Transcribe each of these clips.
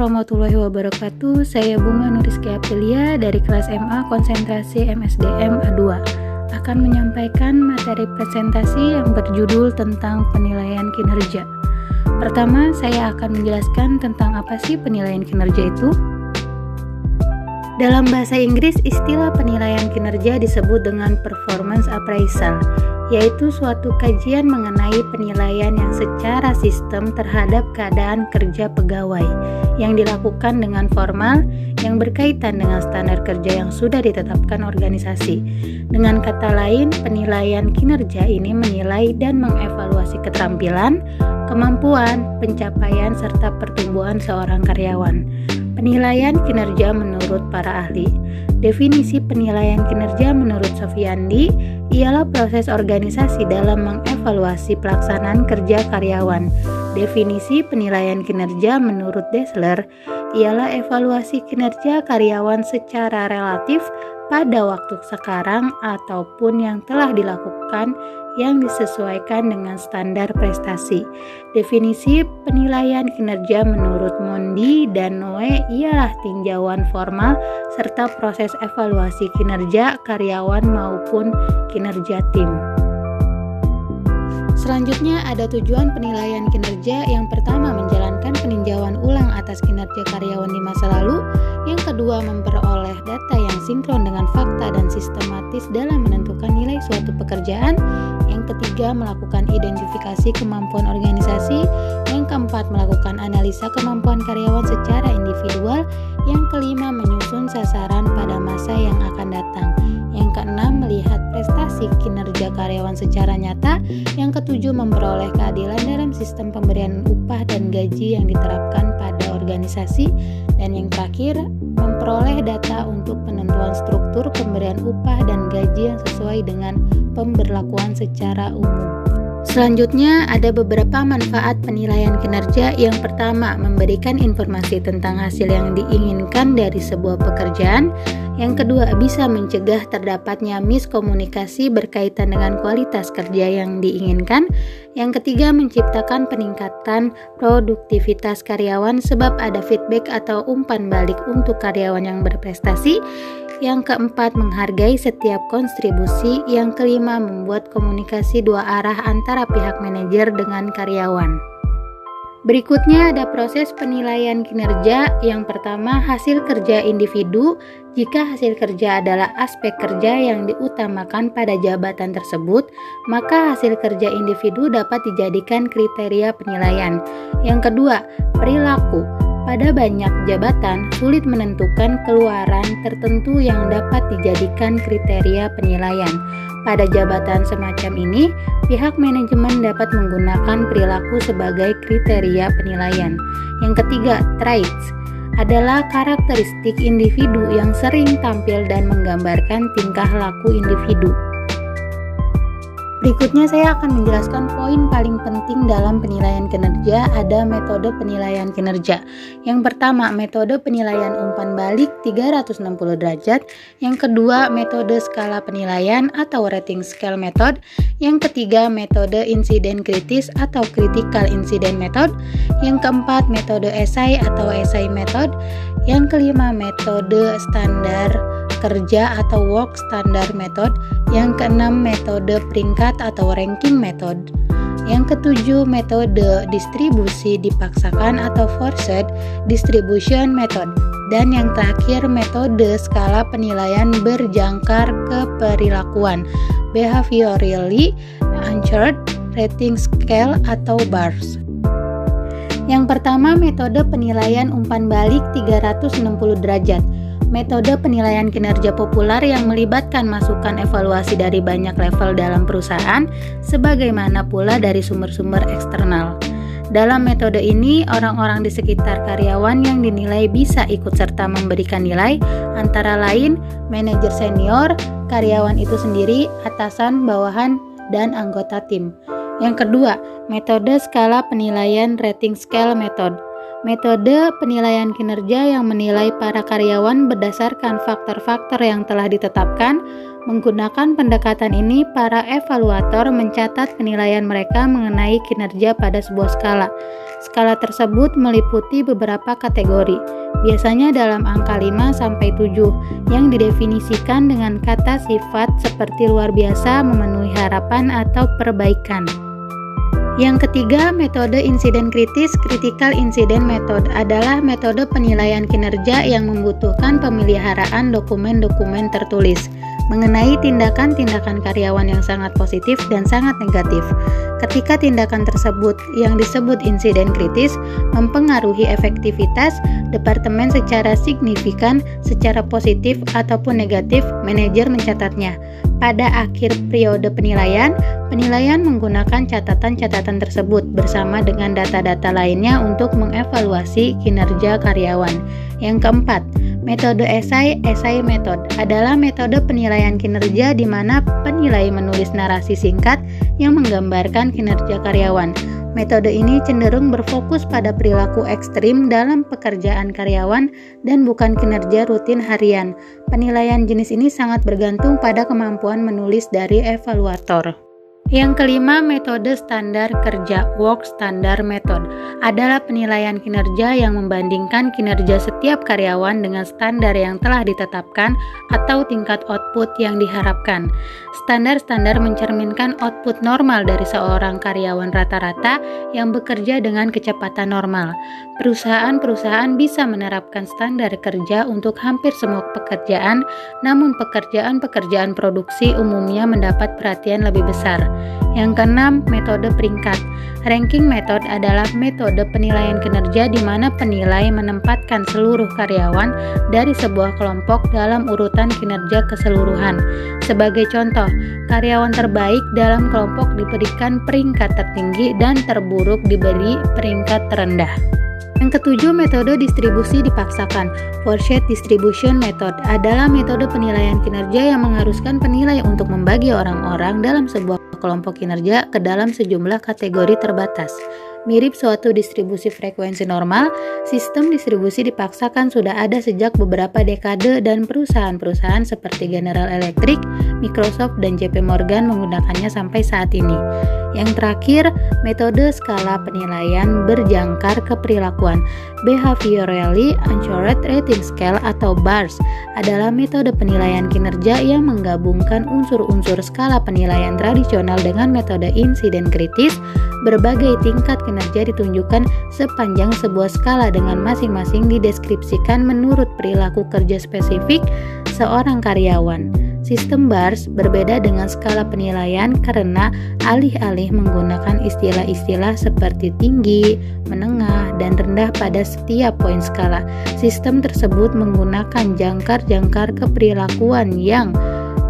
warahmatullahi wabarakatuh. Saya Bunga Nuriski Aprilia dari kelas MA Konsentrasi MSDM A2 akan menyampaikan materi presentasi yang berjudul tentang penilaian kinerja. Pertama, saya akan menjelaskan tentang apa sih penilaian kinerja itu. Dalam bahasa Inggris, istilah penilaian kinerja disebut dengan performance appraisal, yaitu suatu kajian mengenai penilaian yang secara sistem terhadap keadaan kerja pegawai yang dilakukan dengan formal yang berkaitan dengan standar kerja yang sudah ditetapkan organisasi. Dengan kata lain, penilaian kinerja ini menilai dan mengevaluasi keterampilan, kemampuan, pencapaian, serta pertumbuhan seorang karyawan. Penilaian kinerja menurut para ahli. Definisi penilaian kinerja menurut Sofiandi ialah proses organisasi dalam mengevaluasi pelaksanaan kerja karyawan. Definisi penilaian kinerja menurut Dessler ialah evaluasi kinerja karyawan secara relatif pada waktu sekarang ataupun yang telah dilakukan yang disesuaikan dengan standar prestasi. Definisi penilaian kinerja menurut Mondi dan Noe ialah tinjauan formal serta proses evaluasi kinerja karyawan maupun kinerja tim. Selanjutnya ada tujuan penilaian kinerja. Yang pertama, menjalankan peninjauan ulang atas kinerja karyawan di masa lalu. Yang kedua, memperoleh data yang sinkron dengan fakta dan sistematis dalam menentukan nilai suatu pekerjaan. Yang ketiga, melakukan identifikasi kemampuan organisasi. Yang keempat, melakukan analisa kemampuan karyawan secara individual. Yang kelima, menyusun sasaran pada masa yang akan datang. Yang keenam, melihat prestasi kinerja karyawan secara nyata. Yang ketujuh, memperoleh keadilan dalam sistem pemberian upah dan gaji yang diterapkan pada organisasi. Dan yang terakhir, memperoleh data untuk penentuan struktur pemberian upah dan gaji yang sesuai dengan pemberlakuan secara umum. Selanjutnya ada beberapa manfaat penilaian kinerja. Yang pertama, memberikan informasi tentang hasil yang diinginkan dari sebuah pekerjaan. Yang kedua, bisa mencegah terdapatnya miskomunikasi berkaitan dengan kualitas kerja yang diinginkan. Yang ketiga, menciptakan peningkatan produktivitas karyawan sebab ada feedback atau umpan balik untuk karyawan yang berprestasi. Yang keempat, menghargai setiap kontribusi. Yang kelima, membuat komunikasi dua arah antara pihak manajer dengan karyawan. Berikutnya ada proses penilaian kinerja. Yang pertama, hasil kerja individu. Jika hasil kerja adalah aspek kerja yang diutamakan pada jabatan tersebut, maka hasil kerja individu dapat dijadikan kriteria penilaian. Yang kedua, perilaku. Pada banyak jabatan, sulit menentukan keluaran tertentu yang dapat dijadikan kriteria penilaian. Pada jabatan semacam ini, pihak manajemen dapat menggunakan perilaku sebagai kriteria penilaian. Yang ketiga, traits adalah karakteristik individu yang sering tampil dan menggambarkan tingkah laku individu. Berikutnya saya akan menjelaskan poin paling penting dalam penilaian kinerja. Ada metode penilaian kinerja. Yang pertama, metode penilaian umpan balik 360 derajat. Yang kedua, metode skala penilaian atau rating scale method. Yang ketiga, metode insiden kritis atau critical incident method. Yang keempat, metode esai atau essay method. Yang kelima, metode standar kerja atau work standard method. Yang keenam, metode peringkat atau ranking method. Yang ketujuh, metode distribusi dipaksakan atau forced distribution method. Dan yang terakhir, metode skala penilaian berjangkar keperilakuan behaviorally anchored rating scale atau BARS. Yang pertama, metode penilaian umpan balik 360 derajat. Metode penilaian kinerja populer yang melibatkan masukan evaluasi dari banyak level dalam perusahaan, sebagaimana pula dari sumber-sumber eksternal. Dalam metode ini, orang-orang di sekitar karyawan yang dinilai bisa ikut serta memberikan nilai, antara lain manajer senior, karyawan itu sendiri, atasan, bawahan, dan anggota tim. Yang kedua, metode skala penilaian rating scale method. Metode penilaian kinerja yang menilai para karyawan berdasarkan faktor-faktor yang telah ditetapkan. Menggunakan pendekatan ini, para evaluator mencatat penilaian mereka mengenai kinerja pada sebuah skala. Skala tersebut meliputi beberapa kategori, biasanya dalam angka 5-7, yang didefinisikan dengan kata sifat seperti luar biasa, memenuhi harapan, atau perbaikan. Yang ketiga, metode insiden kritis, critical incident method, adalah metode penilaian kinerja yang membutuhkan pemeliharaan dokumen-dokumen tertulis mengenai tindakan-tindakan karyawan yang sangat positif dan sangat negatif. Ketika tindakan tersebut yang disebut insiden kritis mempengaruhi efektivitas departemen secara signifikan, secara positif ataupun negatif, manajer mencatatnya. Pada akhir periode penilaian menggunakan catatan-catatan tersebut bersama dengan data-data lainnya untuk mengevaluasi kinerja karyawan. Yang keempat, metode essay method adalah metode penilaian kinerja di mana penilai menulis narasi singkat yang menggambarkan kinerja karyawan. Metode ini cenderung berfokus pada perilaku ekstrim dalam pekerjaan karyawan dan bukan kinerja rutin harian. Penilaian jenis ini sangat bergantung pada kemampuan menulis dari evaluator. Yang kelima, metode standar kerja, work standard method, adalah penilaian kinerja yang membandingkan kinerja setiap karyawan dengan standar yang telah ditetapkan atau tingkat output yang diharapkan. Standar-standar mencerminkan output normal dari seorang karyawan rata-rata yang bekerja dengan kecepatan normal. Perusahaan-perusahaan bisa menerapkan standar kerja untuk hampir semua pekerjaan, namun pekerjaan-pekerjaan produksi umumnya mendapat perhatian lebih besar. Yang keenam, metode peringkat. Ranking method adalah metode penilaian kinerja di mana penilai menempatkan seluruh karyawan dari sebuah kelompok dalam urutan kinerja keseluruhan. Sebagai contoh, karyawan terbaik dalam kelompok diberikan peringkat tertinggi dan terburuk diberi peringkat terendah. Yang ketujuh, metode distribusi dipaksakan. Forced distribution method adalah metode penilaian kinerja yang mengharuskan penilai untuk membagi orang-orang dalam sebuah kelompok kinerja ke dalam sejumlah kategori terbatas. Mirip suatu distribusi frekuensi normal, sistem distribusi dipaksakan sudah ada sejak beberapa dekade dan perusahaan-perusahaan seperti General Electric, Microsoft, dan JP Morgan menggunakannya sampai saat ini. Yang terakhir, metode skala penilaian berjangkar keperilakuan. Behaviorally Anchored Rating Scale atau BARS adalah metode penilaian kinerja yang menggabungkan unsur-unsur skala penilaian tradisional dengan metode insiden kritis. Berbagai tingkat kinerja ditunjukkan sepanjang sebuah skala dengan masing-masing dideskripsikan menurut perilaku kerja spesifik seorang karyawan. Sistem BARS berbeda dengan skala penilaian karena alih-alih menggunakan istilah-istilah seperti tinggi, menengah, dan rendah pada setiap poin skala. Sistem tersebut menggunakan jangkar-jangkar keperilakuan yang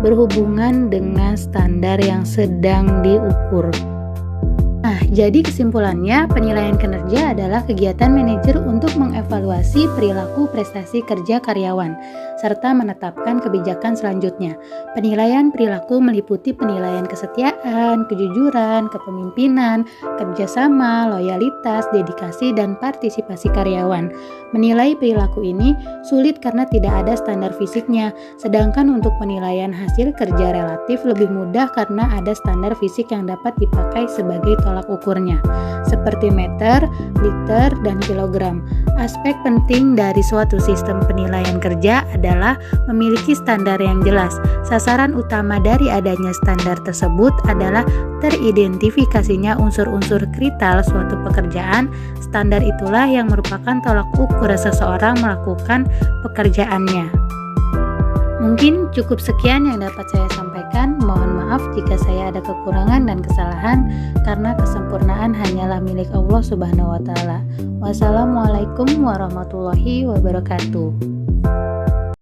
berhubungan dengan standar yang sedang diukur. Nah, jadi kesimpulannya, penilaian kinerja adalah kegiatan manajer untuk mengevaluasi perilaku prestasi kerja karyawan, serta menetapkan kebijakan selanjutnya. Penilaian perilaku meliputi penilaian kesetiaan, kejujuran, kepemimpinan, kerjasama, loyalitas, dedikasi, dan partisipasi karyawan. Menilai perilaku ini sulit karena tidak ada standar fisiknya, sedangkan untuk penilaian hasil kerja relatif lebih mudah karena ada standar fisik yang dapat dipakai sebagai tolak ukurnya, seperti meter, liter, dan kilogram. Aspek penting dari suatu sistem penilaian kerja adalah memiliki standar yang jelas. Sasaran utama dari adanya standar tersebut adalah teridentifikasinya unsur-unsur krital suatu pekerjaan. Standar itulah yang merupakan tolak ukur seseorang melakukan pekerjaannya. Mungkin cukup sekian yang dapat saya sampaikan. Mohon maaf jika saya ada kekurangan dan kesalahan, karena kesempurnaan hanyalah milik Allah Subhanahu wa Ta'ala. Wassalamualaikum warahmatullahi wabarakatuh.